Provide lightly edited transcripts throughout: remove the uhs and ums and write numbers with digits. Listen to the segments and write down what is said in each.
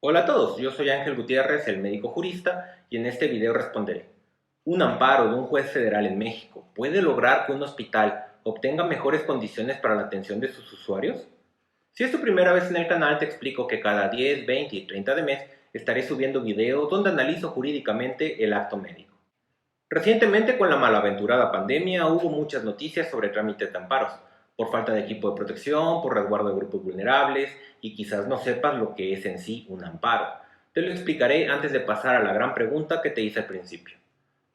Hola a todos, yo soy Ángel Gutiérrez, el médico jurista, y en este video responderé. ¿Un amparo de un juez federal en México puede lograr que un hospital obtenga mejores condiciones para la atención de sus usuarios? Si es tu primera vez en el canal, te explico que cada 10, 20 y 30 de mes estaré subiendo videos donde analizo jurídicamente el acto médico. Recientemente, con la malaventurada pandemia, hubo muchas noticias sobre trámites de amparos, por falta de equipo de protección, por resguardo de grupos vulnerables, y quizás no sepas lo que es en sí un amparo. Te lo explicaré antes de pasar a la gran pregunta que te hice al principio.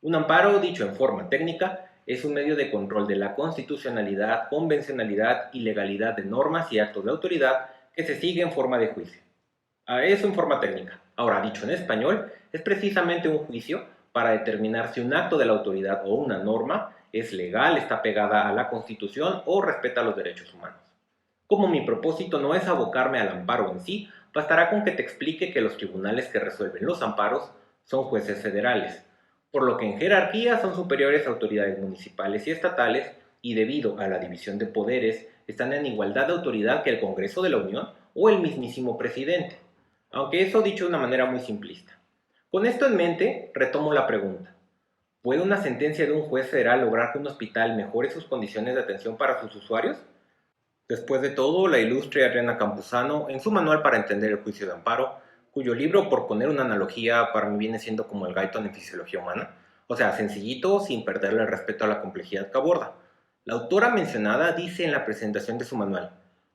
Un amparo, dicho en forma técnica, es un medio de control de la constitucionalidad, convencionalidad y legalidad de normas y actos de autoridad que se sigue en forma de juicio. Eso en forma técnica. Ahora, dicho en español, es precisamente un juicio para determinar si un acto de la autoridad o una norma es legal, está pegada a la Constitución o respeta los derechos humanos. Como mi propósito no es abocarme al amparo en sí, bastará con que te explique que los tribunales que resuelven los amparos son jueces federales, por lo que en jerarquía son superiores a autoridades municipales y estatales y debido a la división de poderes están en igualdad de autoridad que el Congreso de la Unión o el mismísimo presidente, aunque eso dicho de una manera muy simplista. Con esto en mente, retomo la pregunta. ¿Puede una sentencia de un juez federal lograr que un hospital mejore sus condiciones de atención para sus usuarios? Después de todo, la ilustre Adriana Campuzano, en su manual para entender el juicio de amparo, cuyo libro, por poner una analogía, para mí viene siendo como el Guyton en fisiología humana, o sea, sencillito, sin perderle el respeto a la complejidad que aborda. La autora mencionada dice en la presentación de su manual,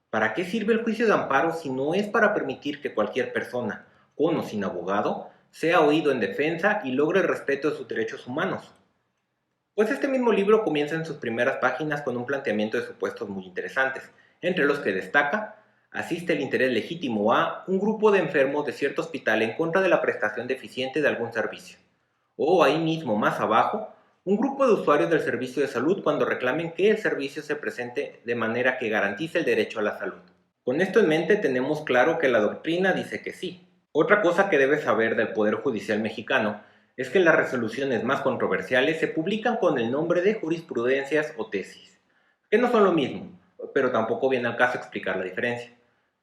¿para qué sirve el juicio de amparo si no es para permitir que cualquier persona, con o sin abogado, sea oído en defensa y logre el respeto de sus derechos humanos? Pues este mismo libro comienza en sus primeras páginas con un planteamiento de supuestos muy interesantes, entre los que destaca, asiste el interés legítimo a un grupo de enfermos de cierto hospital en contra de la prestación deficiente de algún servicio. O ahí mismo, más abajo, un grupo de usuarios del servicio de salud cuando reclamen que el servicio se presente de manera que garantice el derecho a la salud. Con esto en mente tenemos claro que la doctrina dice que sí. Otra cosa que debes saber del Poder Judicial mexicano es que las resoluciones más controversiales se publican con el nombre de jurisprudencias o tesis, que no son lo mismo, pero tampoco viene al caso explicar la diferencia.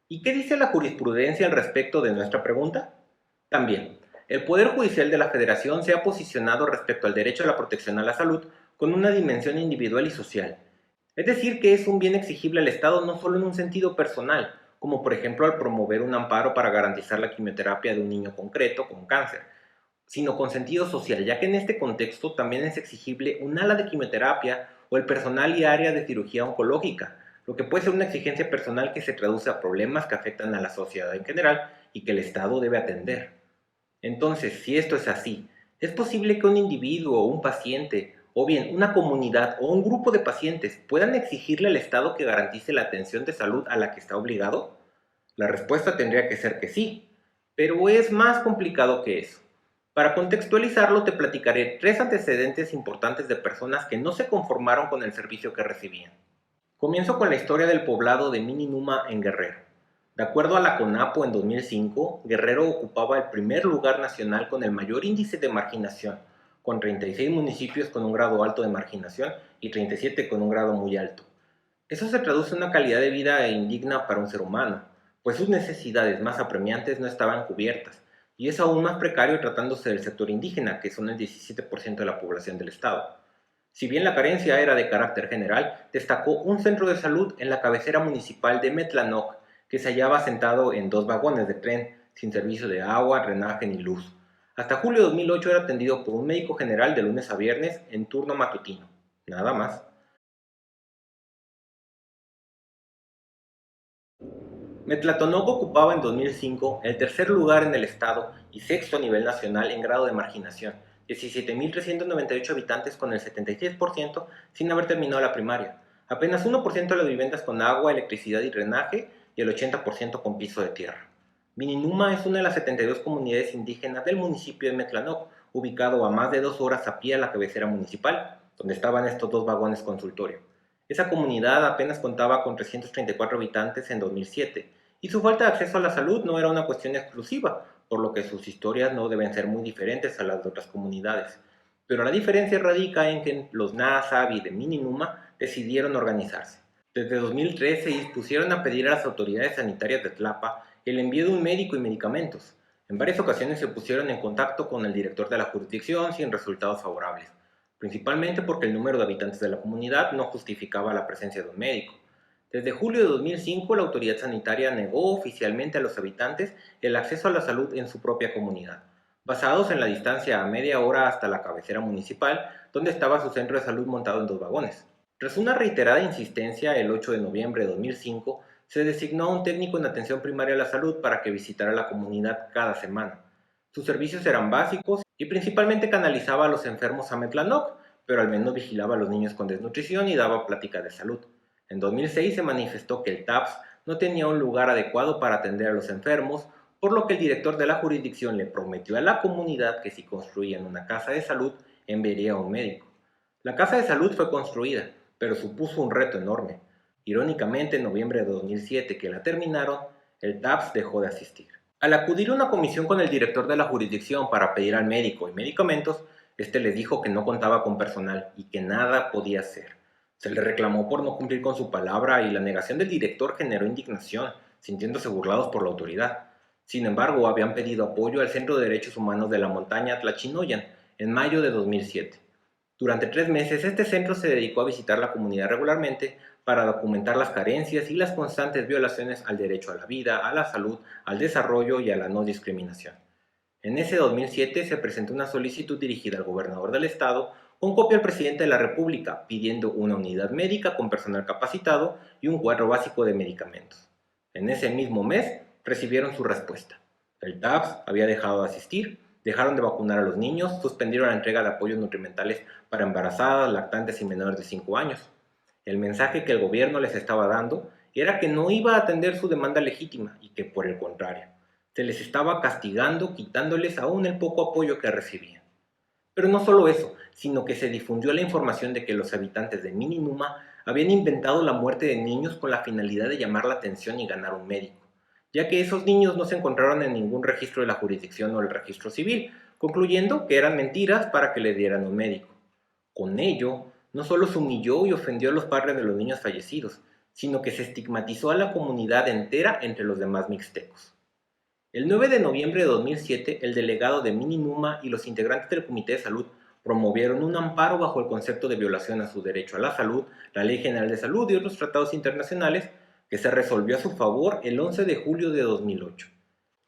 ¿Y qué dice la jurisprudencia al respecto de nuestra pregunta? También, el Poder Judicial de la Federación se ha posicionado respecto al derecho a la protección a la salud con una dimensión individual y social. Es decir, que es un bien exigible al Estado no solo en un sentido personal, como por ejemplo al promover un amparo para garantizar la quimioterapia de un niño concreto con cáncer, sino con sentido social, ya que en este contexto también es exigible un ala de quimioterapia o el personal y área de cirugía oncológica, lo que puede ser una exigencia personal que se traduce a problemas que afectan a la sociedad en general y que el Estado debe atender. Entonces, si esto es así, ¿es posible que un individuo o un paciente, o bien una comunidad o un grupo de pacientes puedan exigirle al Estado que garantice la atención de salud a la que está obligado? La respuesta tendría que ser que sí, pero es más complicado que eso. Para contextualizarlo te platicaré tres antecedentes importantes de personas que no se conformaron con el servicio que recibían. Comienzo con la historia del poblado de Mininuma en Guerrero. De acuerdo a la CONAPO en 2005, Guerrero ocupaba el primer lugar nacional con el mayor índice de marginación, con 36 municipios con un grado alto de marginación y 37 con un grado muy alto. Eso se traduce en una calidad de vida indigna para un ser humano, pues sus necesidades más apremiantes no estaban cubiertas, y es aún más precario tratándose del sector indígena, que son el 17% de la población del estado. Si bien la carencia era de carácter general, destacó un centro de salud en la cabecera municipal de Metlanoc, que se hallaba asentado en dos vagones de tren, sin servicio de agua, drenaje ni luz. Hasta julio de 2008 era atendido por un médico general de lunes a viernes en turno matutino. Nada más. Metlatonoc ocupaba en 2005 el tercer lugar en el estado y sexto a nivel nacional en grado de marginación, 17.398 habitantes con el 76% sin haber terminado la primaria, apenas 1% de las viviendas con agua, electricidad y drenaje y el 80% con piso de tierra. Mininuma es una de las 72 comunidades indígenas del municipio de Metlanoc, ubicado a más de 2 horas a pie a la cabecera municipal, donde estaban estos dos vagones consultorio. Esa comunidad apenas contaba con 334 habitantes en 2007, y su falta de acceso a la salud no era una cuestión exclusiva, por lo que sus historias no deben ser muy diferentes a las de otras comunidades. Pero la diferencia radica en que los Naasabi de Mininuma decidieron organizarse. Desde 2013 se dispusieron a pedir a las autoridades sanitarias de Tlapa el envío de un médico y medicamentos, En varias ocasiones se pusieron en contacto con el director de la jurisdicción sin resultados favorables, principalmente porque el número de habitantes de la comunidad no justificaba la presencia de un médico. Desde julio de 2005, la autoridad sanitaria negó oficialmente a los habitantes el acceso a la salud en su propia comunidad, basados en la distancia a media hora hasta la cabecera municipal, donde estaba su centro de salud montado en 2 vagones. Tras una reiterada insistencia, el 8 de noviembre de 2005, se designó a un técnico en atención primaria a la salud para que visitara la comunidad cada semana. Sus servicios eran básicos y principalmente canalizaba a los enfermos a Metlanoc, pero al menos vigilaba a los niños con desnutrición y daba plática de salud. En 2006 se manifestó que el TAPS no tenía un lugar adecuado para atender a los enfermos, por lo que el director de la jurisdicción le prometió a la comunidad que si construían una casa de salud, enviaría a un médico. La casa de salud fue construida, pero supuso un reto enorme. Irónicamente, en noviembre de 2007, que la terminaron, el TAPS dejó de asistir. Al acudir a una comisión con el director de la jurisdicción para pedir al médico y medicamentos, este les dijo que no contaba con personal y que nada podía hacer. Se le reclamó por no cumplir con su palabra y la negación del director generó indignación, sintiéndose burlados por la autoridad. Sin embargo, habían pedido apoyo al Centro de Derechos Humanos de la Montaña Tlachinoyan en mayo de 2007. Durante 3 meses, este centro se dedicó a visitar la comunidad regularmente para documentar las carencias y las constantes violaciones al derecho a la vida, a la salud, al desarrollo y a la no discriminación. En ese 2007 se presentó una solicitud dirigida al gobernador del estado con copia al presidente de la República pidiendo una unidad médica con personal capacitado y un cuadro básico de medicamentos. En ese mismo mes recibieron su respuesta. El TAPS había dejado de asistir, dejaron de vacunar a los niños, suspendieron la entrega de apoyos nutrimentales para embarazadas, lactantes y menores de 5 años. El mensaje que el gobierno les estaba dando era que no iba a atender su demanda legítima y que, por el contrario, se les estaba castigando quitándoles aún el poco apoyo que recibían. Pero no solo eso, sino que se difundió la información de que los habitantes de Mininuma habían inventado la muerte de niños con la finalidad de llamar la atención y ganar un médico, ya que esos niños no se encontraron en ningún registro de la jurisdicción o el registro civil, concluyendo que eran mentiras para que le dieran un médico. Con ello, no solo se humilló y ofendió a los padres de los niños fallecidos, sino que se estigmatizó a la comunidad entera entre los demás mixtecos. El 9 de noviembre de 2007, el delegado de Mininuma y los integrantes del Comité de Salud promovieron un amparo bajo el concepto de violación a su derecho a la salud, la Ley General de Salud y otros tratados internacionales, que se resolvió a su favor el 11 de julio de 2008.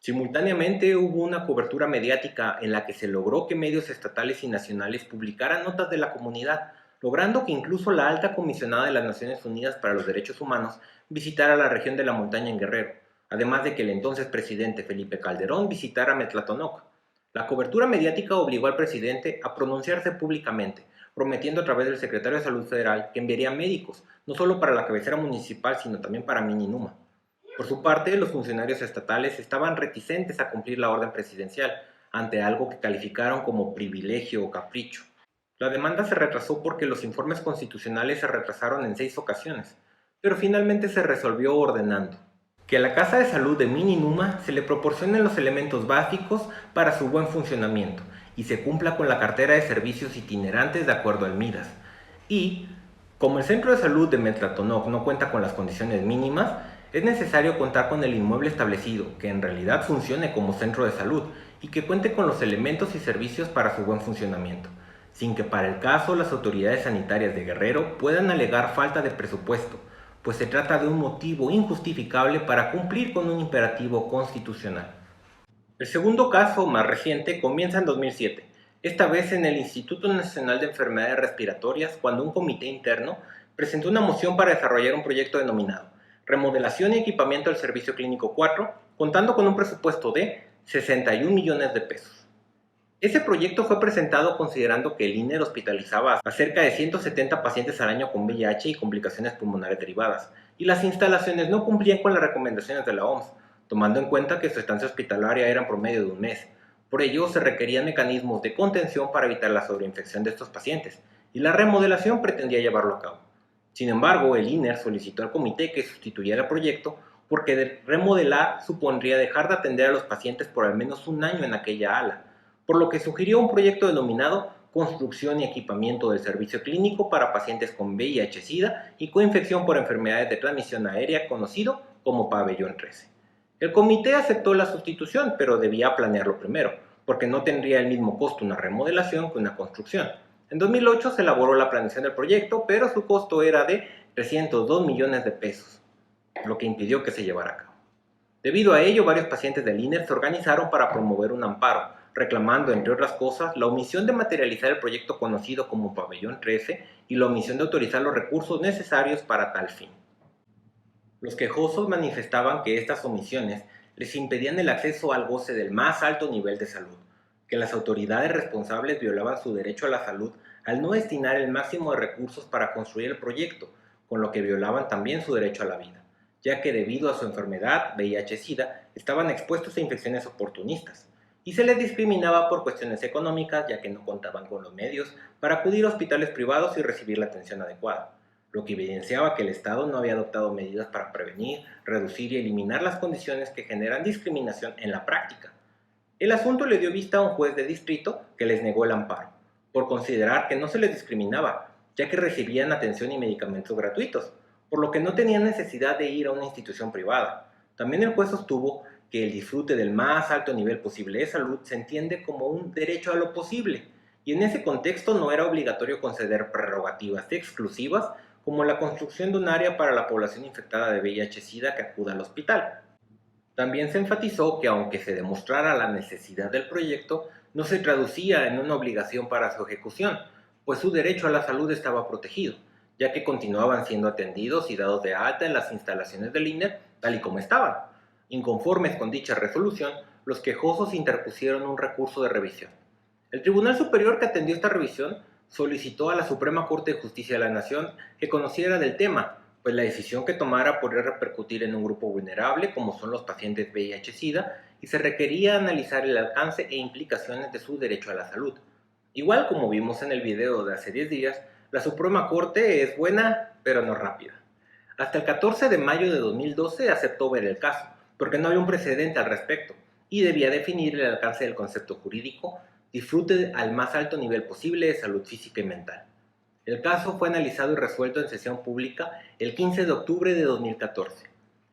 Simultáneamente hubo una cobertura mediática en la que se logró que medios estatales y nacionales publicaran notas de la comunidad, logrando que incluso la alta comisionada de las Naciones Unidas para los Derechos Humanos visitara la región de la montaña en Guerrero, además de que el entonces presidente Felipe Calderón visitara Metlatonoc. La cobertura mediática obligó al presidente a pronunciarse públicamente, prometiendo a través del secretario de Salud Federal que enviaría médicos, no solo para la cabecera municipal, sino también para Mininuma. Por su parte, los funcionarios estatales estaban reticentes a cumplir la orden presidencial, ante algo que calificaron como privilegio o capricho. La demanda se retrasó porque los informes constitucionales se retrasaron en 6 ocasiones, pero finalmente se resolvió ordenando que a la Casa de Salud de Mininuma se le proporcionen los elementos básicos para su buen funcionamiento y se cumpla con la cartera de servicios itinerantes de acuerdo al MIDAS. Y, como el Centro de Salud de Metlatonoc no cuenta con las condiciones mínimas, es necesario contar con el inmueble establecido, que en realidad funcione como centro de salud y que cuente con los elementos y servicios para su buen funcionamiento, sin que para el caso las autoridades sanitarias de Guerrero puedan alegar falta de presupuesto, pues se trata de un motivo injustificable para cumplir con un imperativo constitucional. El segundo caso, más reciente, comienza en 2007, esta vez en el Instituto Nacional de Enfermedades Respiratorias, cuando un comité interno presentó una moción para desarrollar un proyecto denominado Remodelación y Equipamiento del Servicio Clínico 4, contando con un presupuesto de 61 millones de pesos. Ese proyecto fue presentado considerando que el INER hospitalizaba a cerca de 170 pacientes al año con VIH y complicaciones pulmonares derivadas, y las instalaciones no cumplían con las recomendaciones de la OMS, tomando en cuenta que su estancia hospitalaria era en promedio de un mes. Por ello, se requerían mecanismos de contención para evitar la sobreinfección de estos pacientes, y la remodelación pretendía llevarlo a cabo. Sin embargo, el INER solicitó al comité que sustituyera el proyecto porque remodelar supondría dejar de atender a los pacientes por al menos un año en aquella ala, por lo que sugirió un proyecto denominado Construcción y Equipamiento del Servicio Clínico para Pacientes con VIH-Sida y coinfección por enfermedades de transmisión aérea, conocido como Pabellón 13. El comité aceptó la sustitución, pero debía planearlo primero, porque no tendría el mismo costo una remodelación que una construcción. En 2008 se elaboró la planeación del proyecto, pero su costo era de 302 millones de pesos, lo que impidió que se llevara a cabo. Debido a ello, varios pacientes del INER se organizaron para promover un amparo, reclamando, entre otras cosas, la omisión de materializar el proyecto conocido como Pabellón 13 y la omisión de autorizar los recursos necesarios para tal fin. Los quejosos manifestaban que estas omisiones les impedían el acceso al goce del más alto nivel de salud, que las autoridades responsables violaban su derecho a la salud al no destinar el máximo de recursos para construir el proyecto, con lo que violaban también su derecho a la vida, ya que debido a su enfermedad, VIH-Sida, estaban expuestos a infecciones oportunistas, y se les discriminaba por cuestiones económicas, ya que no contaban con los medios para acudir a hospitales privados y recibir la atención adecuada, lo que evidenciaba que el Estado no había adoptado medidas para prevenir, reducir y eliminar las condiciones que generan discriminación en la práctica. El asunto le dio vista a un juez de distrito que les negó el amparo, por considerar que no se les discriminaba, ya que recibían atención y medicamentos gratuitos, por lo que no tenían necesidad de ir a una institución privada. También el juez sostuvo que el disfrute del más alto nivel posible de salud se entiende como un derecho a lo posible, y en ese contexto no era obligatorio conceder prerrogativas exclusivas como la construcción de un área para la población infectada de VIH-Sida que acuda al hospital. También se enfatizó que aunque se demostrara la necesidad del proyecto, no se traducía en una obligación para su ejecución, pues su derecho a la salud estaba protegido, ya que continuaban siendo atendidos y dados de alta en las instalaciones del INER tal y como estaban. Inconformes con dicha resolución, los quejosos interpusieron un recurso de revisión. El Tribunal Superior que atendió esta revisión solicitó a la Suprema Corte de Justicia de la Nación que conociera del tema, pues la decisión que tomara podría repercutir en un grupo vulnerable como son los pacientes VIH-Sida y se requería analizar el alcance e implicaciones de su derecho a la salud. Igual como vimos en el video de hace 10 días, la Suprema Corte es buena, pero no rápida. Hasta el 14 de mayo de 2012 aceptó ver el caso, porque no había un precedente al respecto, y debía definir el alcance del concepto jurídico disfrute al más alto nivel posible de salud física y mental. El caso fue analizado y resuelto en sesión pública el 15 de octubre de 2014.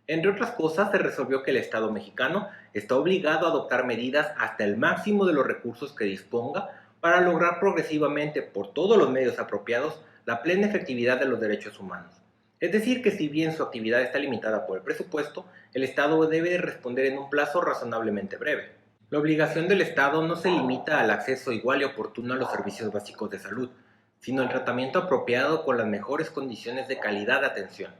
Entre otras cosas, se resolvió que el Estado mexicano está obligado a adoptar medidas hasta el máximo de los recursos que disponga para lograr progresivamente, por todos los medios apropiados, la plena efectividad de los derechos humanos. Es decir, que si bien su actividad está limitada por el presupuesto, el Estado debe responder en un plazo razonablemente breve. La obligación del Estado no se limita al acceso igual y oportuno a los servicios básicos de salud, sino al tratamiento apropiado con las mejores condiciones de calidad de atención.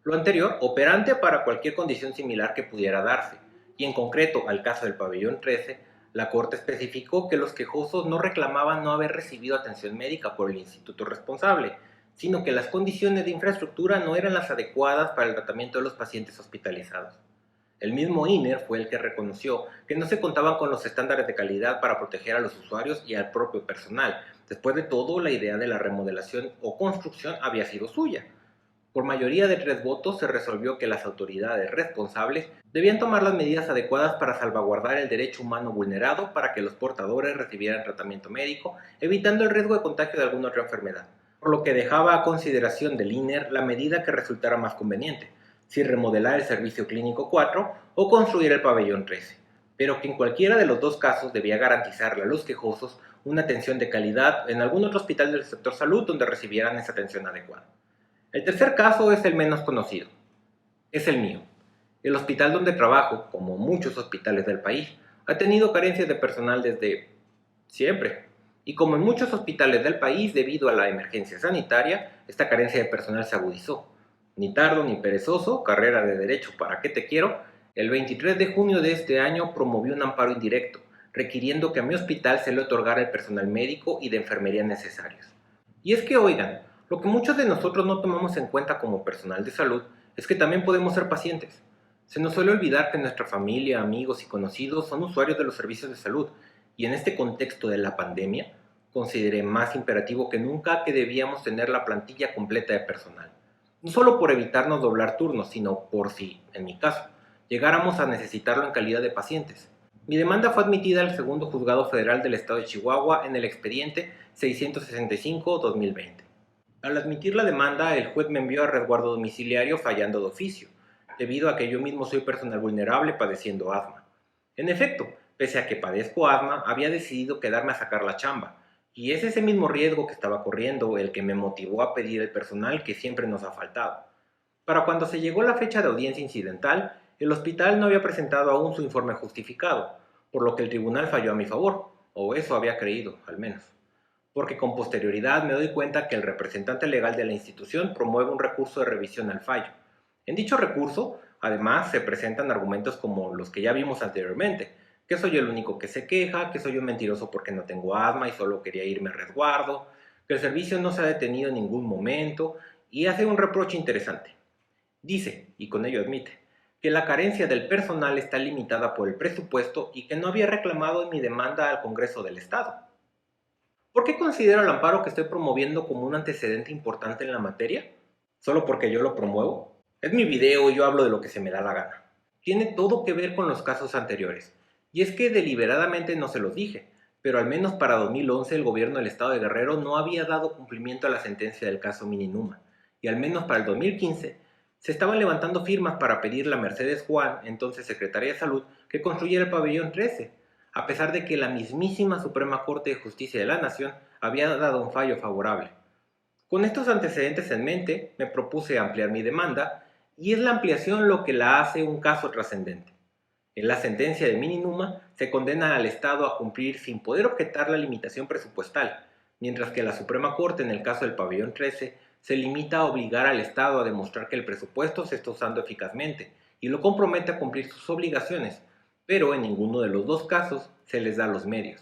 Lo anterior, operante para cualquier condición similar que pudiera darse, y en concreto al caso del pabellón 13, la Corte especificó que los quejosos no reclamaban no haber recibido atención médica por el instituto responsable, sino que las condiciones de infraestructura no eran las adecuadas para el tratamiento de los pacientes hospitalizados. El mismo INER fue el que reconoció que no se contaban con los estándares de calidad para proteger a los usuarios y al propio personal. Después de todo, la idea de la remodelación o construcción había sido suya. Por mayoría de 3 votos se resolvió que las autoridades responsables debían tomar las medidas adecuadas para salvaguardar el derecho humano vulnerado para que los portadores recibieran tratamiento médico, evitando el riesgo de contagio de alguna otra enfermedad, por lo que dejaba a consideración del INER la medida que resultara más conveniente, si remodelar el servicio clínico 4 o construir el pabellón 13, pero que en cualquiera de los dos casos debía garantizarle a los quejosos una atención de calidad en algún otro hospital del sector salud donde recibieran esa atención adecuada. El tercer caso es el menos conocido. Es el mío. El hospital donde trabajo, como muchos hospitales del país, ha tenido carencias de personal desde siempre. Y como en muchos hospitales del país, debido a la emergencia sanitaria, esta carencia de personal se agudizó. Ni tardo ni perezoso, carrera de derecho para qué te quiero, el 23 de junio de este año promovió un amparo indirecto, requiriendo que a mi hospital se le otorgara el personal médico y de enfermería necesarios. Y es que, oigan, lo que muchos de nosotros no tomamos en cuenta como personal de salud es que también podemos ser pacientes. Se nos suele olvidar que nuestra familia, amigos y conocidos son usuarios de los servicios de salud, y en este contexto de la pandemia, consideré más imperativo que nunca que debíamos tener la plantilla completa de personal. No solo por evitarnos doblar turnos, sino por si, en mi caso, llegáramos a necesitarlo en calidad de pacientes. Mi demanda fue admitida al segundo juzgado federal del estado de Chihuahua en el expediente 665-2020. Al admitir la demanda, el juez me envió a resguardo domiciliario fallando de oficio, debido a que yo mismo soy personal vulnerable padeciendo asma. En efecto, pese a que padezco asma, había decidido quedarme a sacar la chamba, y es ese mismo riesgo que estaba corriendo el que me motivó a pedir el personal que siempre nos ha faltado. Para cuando se llegó la fecha de audiencia incidental, el hospital no había presentado aún su informe justificado, por lo que el tribunal falló a mi favor, o eso había creído, al menos. Porque con posterioridad me doy cuenta que el representante legal de la institución promueve un recurso de revisión al fallo. En dicho recurso, además, se presentan argumentos como los que ya vimos anteriormente, que soy el único que se queja, que soy un mentiroso porque no tengo asma y solo quería irme a resguardo, que el servicio no se ha detenido en ningún momento, y hace un reproche interesante. Dice, y con ello admite, que la carencia del personal está limitada por el presupuesto y que no había reclamado en mi demanda al Congreso del Estado. ¿Por qué considero el amparo que estoy promoviendo como un antecedente importante en la materia? ¿Solo porque yo lo promuevo? Es mi video y yo hablo de lo que se me da la gana. Tiene todo que ver con los casos anteriores. Y es que deliberadamente no se los dije, pero al menos para 2011 el gobierno del estado de Guerrero no había dado cumplimiento a la sentencia del caso Mininuma. Y al menos para el 2015 se estaban levantando firmas para pedirle a Mercedes Juan, entonces secretaria de Salud, que construyera el pabellón 13, a pesar de que la mismísima Suprema Corte de Justicia de la Nación había dado un fallo favorable. Con estos antecedentes en mente, me propuse ampliar mi demanda, y es la ampliación lo que la hace un caso trascendente. En la sentencia de Mininuma se condena al Estado a cumplir sin poder objetar la limitación presupuestal, mientras que la Suprema Corte en el caso del pabellón 13 se limita a obligar al Estado a demostrar que el presupuesto se está usando eficazmente y lo compromete a cumplir sus obligaciones, pero en ninguno de los dos casos se les da los medios.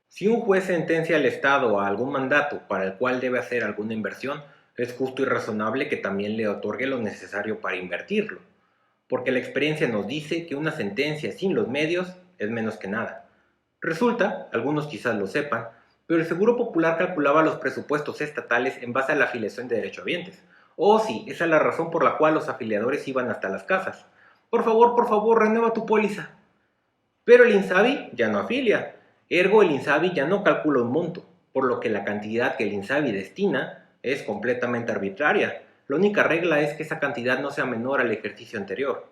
Si un juez sentencia al Estado a algún mandato para el cual debe hacer alguna inversión, es justo y razonable que también le otorgue lo necesario para invertirlo, porque la experiencia nos dice que una sentencia sin los medios es menos que nada. Resulta, algunos quizás lo sepan, pero el Seguro Popular calculaba los presupuestos estatales en base a la afiliación de derechohabientes. Oh sí, esa es la razón por la cual los afiliadores iban hasta las casas. Por favor, renueva tu póliza. Pero el INSABI ya no afilia, ergo el INSABI ya no calcula un monto, por lo que la cantidad que el INSABI destina es completamente arbitraria. La única regla es que esa cantidad no sea menor al ejercicio anterior.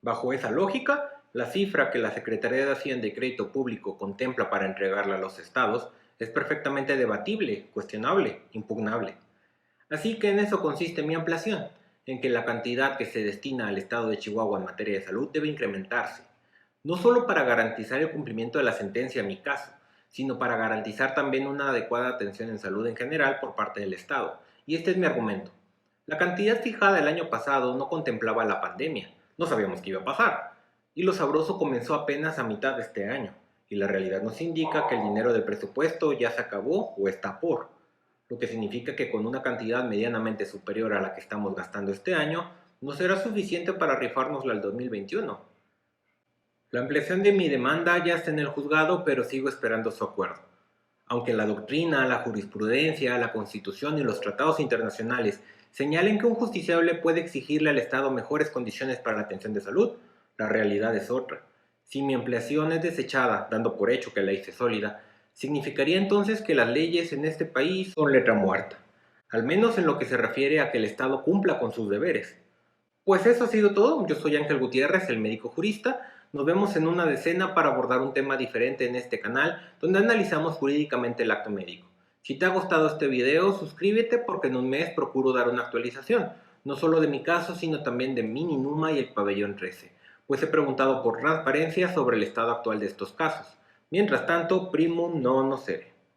Bajo esa lógica, la cifra que la Secretaría de Hacienda y Crédito Público contempla para entregarla a los estados es perfectamente debatible, cuestionable, impugnable. Así que en eso consiste mi ampliación, en que la cantidad que se destina al estado de Chihuahua en materia de salud debe incrementarse, no solo para garantizar el cumplimiento de la sentencia en mi caso, sino para garantizar también una adecuada atención en salud en general por parte del Estado. Y este es mi argumento. La cantidad fijada el año pasado no contemplaba la pandemia, no sabíamos qué iba a pasar, y lo sabroso comenzó apenas a mitad de este año, y la realidad nos indica que el dinero del presupuesto ya se acabó o está por, lo que significa que con una cantidad medianamente superior a la que estamos gastando este año, no será suficiente para rifárnosla al 2021. La ampliación de mi demanda ya está en el juzgado, pero sigo esperando su acuerdo. Aunque la doctrina, la jurisprudencia, la Constitución y los tratados internacionales señalen que un justiciable puede exigirle al Estado mejores condiciones para la atención de salud, la realidad es otra. Si mi ampliación es desechada, dando por hecho que la hice sólida, significaría entonces que las leyes en este país son letra muerta, al menos en lo que se refiere a que el Estado cumpla con sus deberes. Pues eso ha sido todo. Yo soy Ángel Gutiérrez, el médico jurista. Nos vemos en una decena para abordar un tema diferente en este canal, donde analizamos jurídicamente el acto médico. Si te ha gustado este video, suscríbete porque en un mes procuro dar una actualización, no solo de mi caso, sino también de Mininuma y el pabellón 13, pues he preguntado por transparencia sobre el estado actual de estos casos. Mientras tanto, primum non nocere.